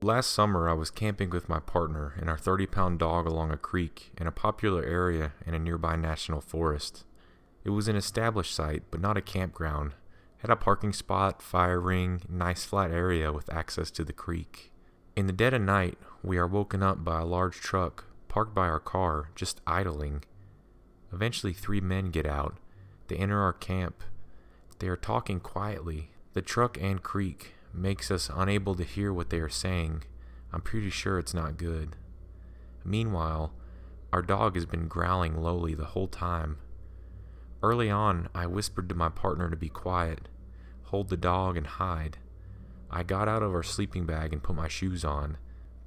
Last summer, I was camping with my partner and our 30-pound dog along a creek in a popular area in a nearby national forest. It was an established site, but not a campground. Had a parking spot, fire ring, nice flat area with access to the creek. In the dead of night, we are woken up by a large truck parked by our car, just idling. Eventually, 3 men get out. They enter our camp. They are talking quietly. The truck and creek makes us unable to hear what they are saying. I'm pretty sure it's not good. Meanwhile, our dog has been growling lowly the whole time. Early on, I whispered to my partner to be quiet, hold the dog, and hide. I got out of our sleeping bag and put my shoes on.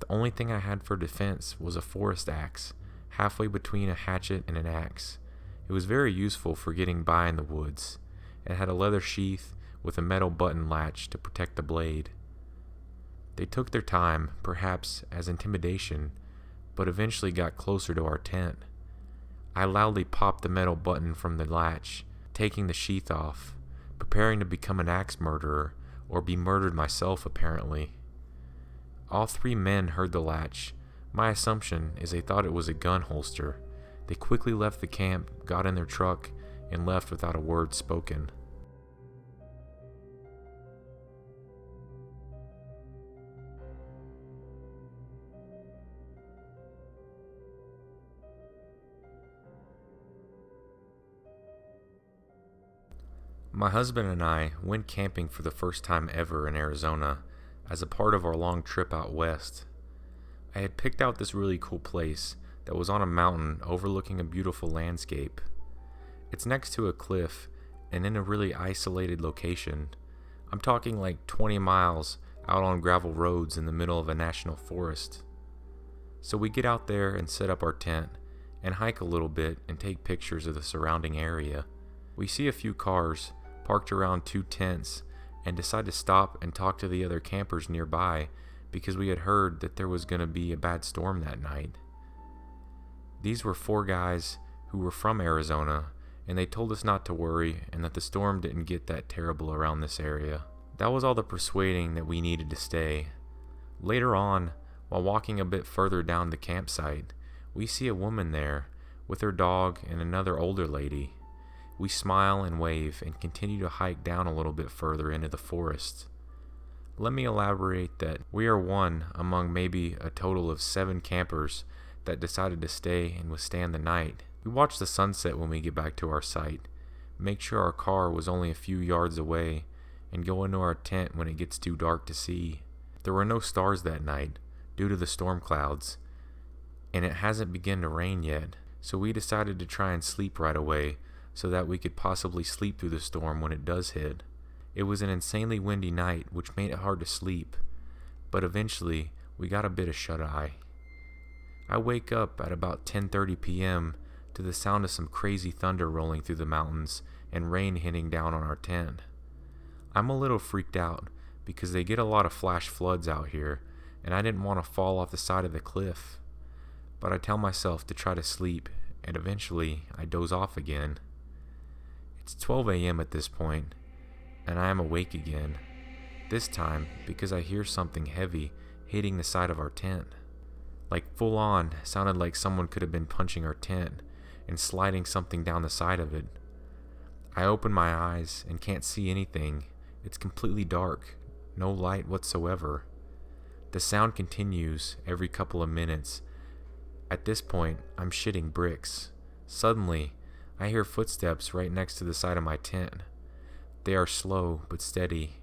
The only thing I had for defense was a forest axe, halfway between a hatchet and an axe. It was very useful for getting by in the woods. It had a leather sheath with a metal button latch to protect the blade. They took their time, perhaps as intimidation, but eventually got closer to our tent. I loudly popped the metal button from the latch, taking the sheath off, preparing to become an axe murderer, or be murdered myself apparently. All 3 men heard the latch. My assumption is they thought it was a gun holster. They quickly left the camp, got in their truck, and left without a word spoken. My husband and I went camping for the first time ever in Arizona as a part of our long trip out west. I had picked out this really cool place that was on a mountain overlooking a beautiful landscape. It's next to a cliff and in a really isolated location. I'm talking like 20 miles out on gravel roads in the middle of a national forest. So we get out there and set up our tent and hike a little bit and take pictures of the surrounding area. We see a few cars parked around 2 tents and decide to stop and talk to the other campers nearby because we had heard that there was going to be a bad storm that night. These were 4 guys who were from Arizona, and they told us not to worry and that the storm didn't get that terrible around this area. That was all the persuading that we needed to stay. Later on, while walking a bit further down the campsite, we see a woman there with her dog and another older lady. We smile and wave and continue to hike down a little bit further into the forest. Let me elaborate that we are one among maybe a total of 7 campers that decided to stay and withstand the night. We watch the sunset when we get back to our site, make sure our car was only a few yards away, and go into our tent when it gets too dark to see. There were no stars that night due to the storm clouds, and it hasn't begun to rain yet, so we decided to try and sleep right away so that we could possibly sleep through the storm when it does hit. It was an insanely windy night, which made it hard to sleep, but eventually we got a bit of shut-eye. I wake up at about 10:30 p.m. to the sound of some crazy thunder rolling through the mountains and rain hitting down on our tent. I'm a little freaked out because they get a lot of flash floods out here, and I didn't want to fall off the side of the cliff. But I tell myself to try to sleep, and eventually I doze off again. It's 12 a.m. at this point, and I am awake again. This time because I hear something heavy hitting the side of our tent. Like full on, sounded like someone could have been punching our tent and sliding something down the side of it. I open my eyes and can't see anything. It's completely dark, no light whatsoever. The sound continues every couple of minutes. At this point, I'm shitting bricks. Suddenly, I hear footsteps right next to the side of my tent. They are slow but steady.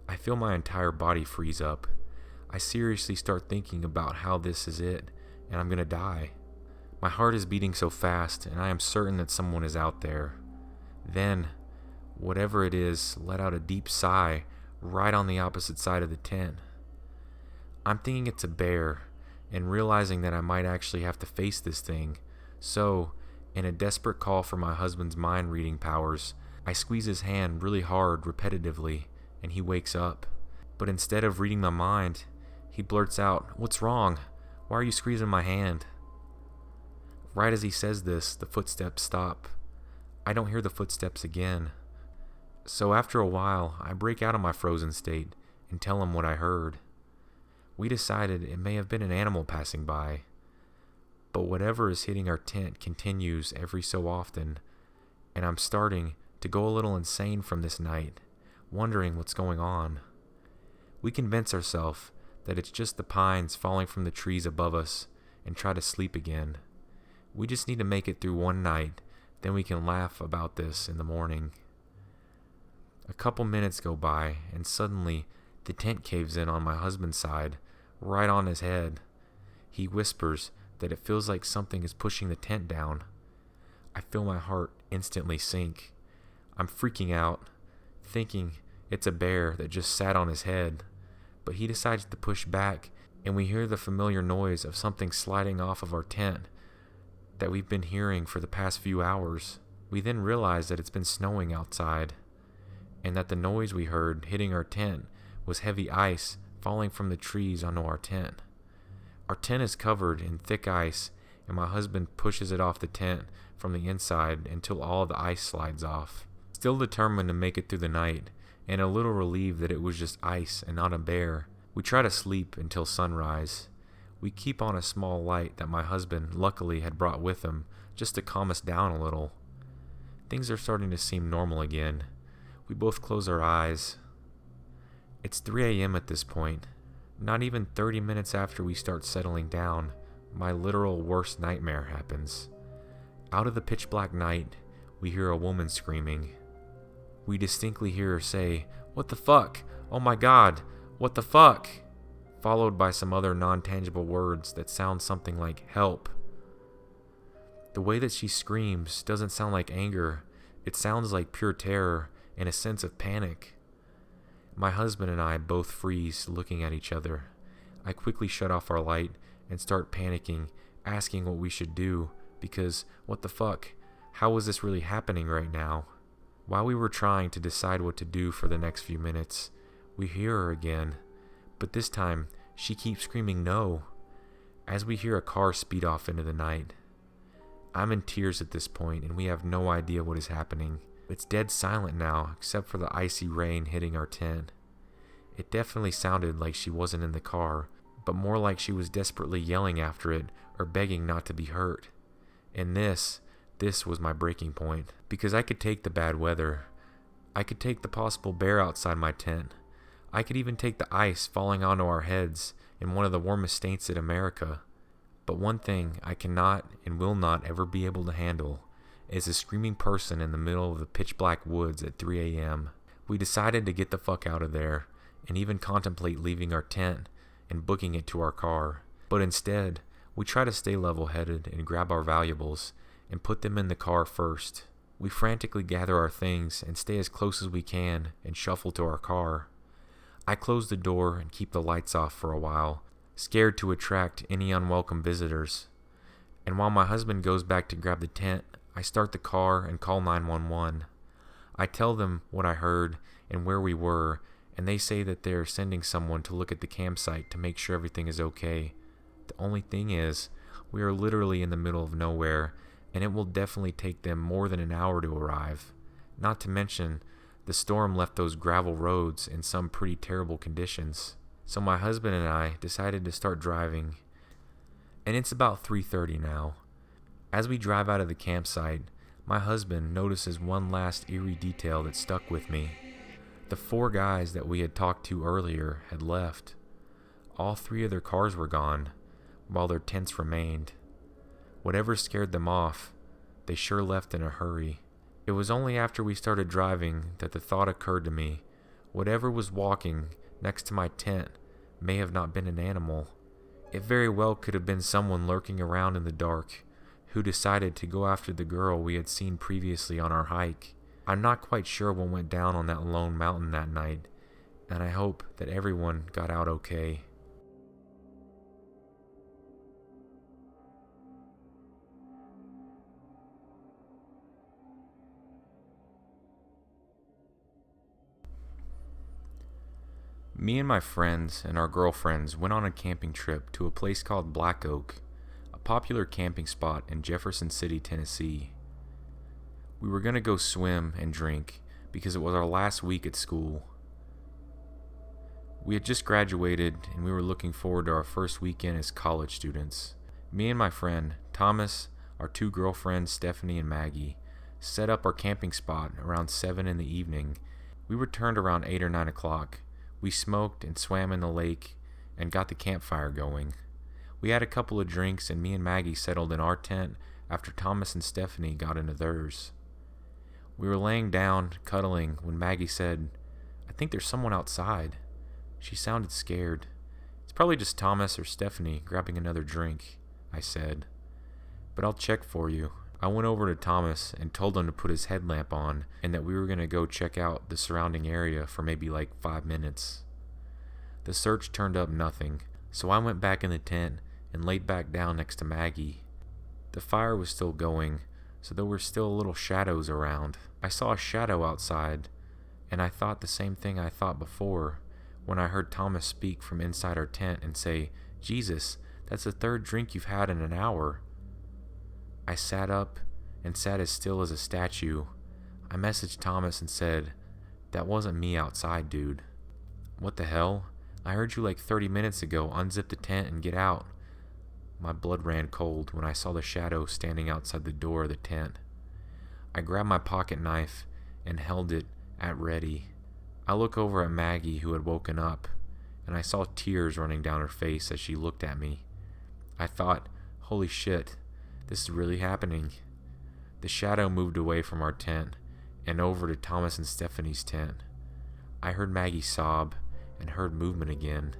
I feel my entire body freeze up. I seriously start thinking about how this is it, and I'm gonna die. My heart is beating so fast, and I am certain that someone is out there. Then, whatever it is, let out a deep sigh right on the opposite side of the tent. I'm thinking it's a bear, and realizing that I might actually have to face this thing. So, in a desperate call for my husband's mind-reading powers, I squeeze his hand really hard repetitively, and he wakes up. But instead of reading my mind, he blurts out, "What's wrong? Why are you squeezing my hand?" Right as he says this, the footsteps stop. I don't hear the footsteps again. So after a while, I break out of my frozen state and tell him what I heard. We decided it may have been an animal passing by, but whatever is hitting our tent continues every so often, and I'm starting to go a little insane from this night, wondering what's going on. We convince ourselves that it's just the pines falling from the trees above us and try to sleep again. We just need to make it through one night, then we can laugh about this in the morning. A couple minutes go by, and suddenly the tent caves in on my husband's side, right on his head. He whispers that it feels like something is pushing the tent down. I feel my heart instantly sink. I'm freaking out, thinking it's a bear that just sat on his head, but he decides to push back, and we hear the familiar noise of something sliding off of our tent that we've been hearing for the past few hours. We then realize that it's been snowing outside, and that the noise we heard hitting our tent was heavy ice falling from the trees onto our tent. Our tent is covered in thick ice, and my husband pushes it off the tent from the inside until all the ice slides off. Still determined to make it through the night, and a little relieved that it was just ice and not a bear, we try to sleep until sunrise. We keep on a small light that my husband luckily had brought with him just to calm us down a little. Things are starting to seem normal again. We both close our eyes. It's 3 a.m. at this point. Not even 30 minutes after we start settling down, my literal worst nightmare happens. Out of the pitch black night, we hear a woman screaming. We distinctly hear her say, "What the fuck? Oh my God, what the fuck?" Followed by some other non-tangible words that sound something like help. The way that she screams doesn't sound like anger. It sounds like pure terror and a sense of panic. My husband and I both freeze, looking at each other. I quickly shut off our light and start panicking, asking what we should do, because what the fuck? How is this really happening right now? While we were trying to decide what to do for the next few minutes, we hear her again, but this time she keeps screaming no, as we hear a car speed off into the night. I'm in tears at this point, and we have no idea what is happening. It's dead silent now, except for the icy rain hitting our tent. It definitely sounded like she wasn't in the car, but more like she was desperately yelling after it or begging not to be hurt. And this was my breaking point, because I could take the bad weather. I could take the possible bear outside my tent. I could even take the ice falling onto our heads in one of the warmest states in America. But one thing I cannot and will not ever be able to handle is a screaming person in the middle of the pitch black woods at 3 a.m. We decided to get the fuck out of there and even contemplate leaving our tent and booking it to our car. But instead, we try to stay level-headed and grab our valuables and put them in the car first. We frantically gather our things and stay as close as we can and shuffle to our car. I close the door and keep the lights off for a while, scared to attract any unwelcome visitors. And while my husband goes back to grab the tent, I start the car and call 911. I tell them what I heard and where we were, and they say that they are sending someone to look at the campsite to make sure everything is okay. The only thing is, we are literally in the middle of nowhere, and it will definitely take them more than an hour to arrive. Not to mention, the storm left those gravel roads in some pretty terrible conditions. So my husband and I decided to start driving, and it's about 3:30 now. As we drive out of the campsite, my husband notices one last eerie detail that stuck with me. The 4 guys that we had talked to earlier had left. All 3 of their cars were gone, while their tents remained. Whatever scared them off, they sure left in a hurry. It was only after we started driving that the thought occurred to me. Whatever was walking next to my tent may have not been an animal. It very well could have been someone lurking around in the dark, who decided to go after the girl we had seen previously on our hike. I'm not quite sure what went down on that lone mountain that night, and I hope that everyone got out okay. Me and my friends and our girlfriends went on a camping trip to a place called Black Oak, a popular camping spot in Jefferson City, Tennessee. We were going to go swim and drink because it was our last week at school. We had just graduated and we were looking forward to our first weekend as college students. Me and my friend, Thomas, our two girlfriends, Stephanie and Maggie, set up our camping spot around 7 in the evening. We returned around 8 or 9 o'clock. We smoked and swam in the lake and got the campfire going. We had a couple of drinks and me and Maggie settled in our tent after Thomas and Stephanie got into theirs. We were laying down, cuddling, when Maggie said, "I think there's someone outside." She sounded scared. "It's probably just Thomas or Stephanie grabbing another drink," I said. "But I'll check for you." I went over to Thomas and told him to put his headlamp on and that we were going to go check out the surrounding area for maybe like 5 minutes. The search turned up nothing, so I went back in the tent and laid back down next to Maggie. The fire was still going, so there were still little shadows around. I saw a shadow outside, and I thought the same thing I thought before when I heard Thomas speak from inside our tent and say, "Jesus, that's the third drink you've had in an hour." I sat up and sat as still as a statue. I messaged Thomas and said, "That wasn't me outside, dude." "What the hell? I heard you like 30 minutes ago unzip the tent and get out." My blood ran cold when I saw the shadow standing outside the door of the tent. I grabbed my pocket knife and held it at ready. I looked over at Maggie, who had woken up, and I saw tears running down her face as she looked at me. I thought, holy shit, this is really happening. The shadow moved away from our tent and over to Thomas and Stephanie's tent. I heard Maggie sob and heard movement again.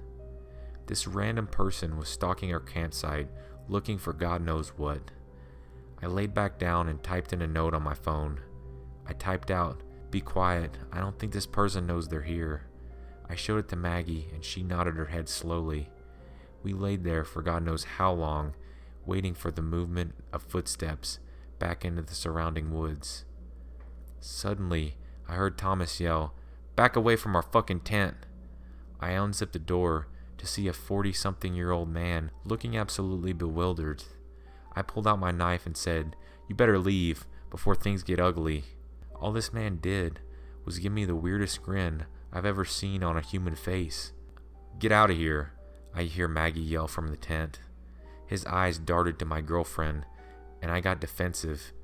This random person was stalking our campsite, looking for God knows what. I laid back down and typed in a note on my phone. I typed out, "Be quiet, I don't think this person knows they're here." I showed it to Maggie and she nodded her head slowly. We laid there for God knows how long, waiting for the movement of footsteps back into the surrounding woods. Suddenly, I heard Thomas yell, "Back away from our fucking tent!" I unzipped the door to see a 40-something-year-old man looking absolutely bewildered. I pulled out my knife and said, "You better leave before things get ugly." All this man did was give me the weirdest grin I've ever seen on a human face. "Get out of here," I hear Maggie yell from the tent. His eyes darted to my girlfriend, and I got defensive.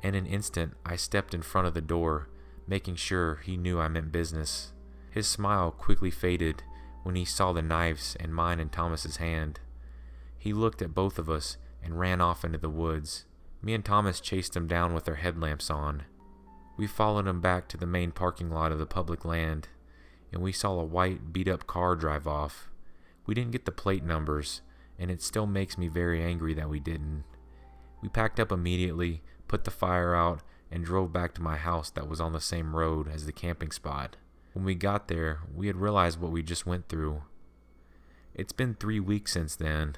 In an instant, I stepped in front of the door, making sure he knew I meant business. His smile quickly faded when he saw the knives in mine and Thomas's hand. He looked at both of us and ran off into the woods. Me and Thomas chased him down with our headlamps on. We followed him back to the main parking lot of the public land, and we saw a white, beat-up car drive off. We didn't get the plate numbers, and it still makes me very angry that we didn't. We packed up immediately, put the fire out, and drove back to my house that was on the same road as the camping spot. When we got there, we had realized what we just went through. It's been 3 weeks since then,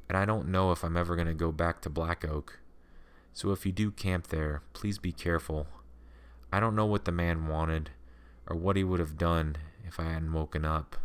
and I don't know if I'm ever going to go back to Black Oak. So if you do camp there, please be careful. I don't know what the man wanted, or what he would have done if I hadn't woken up.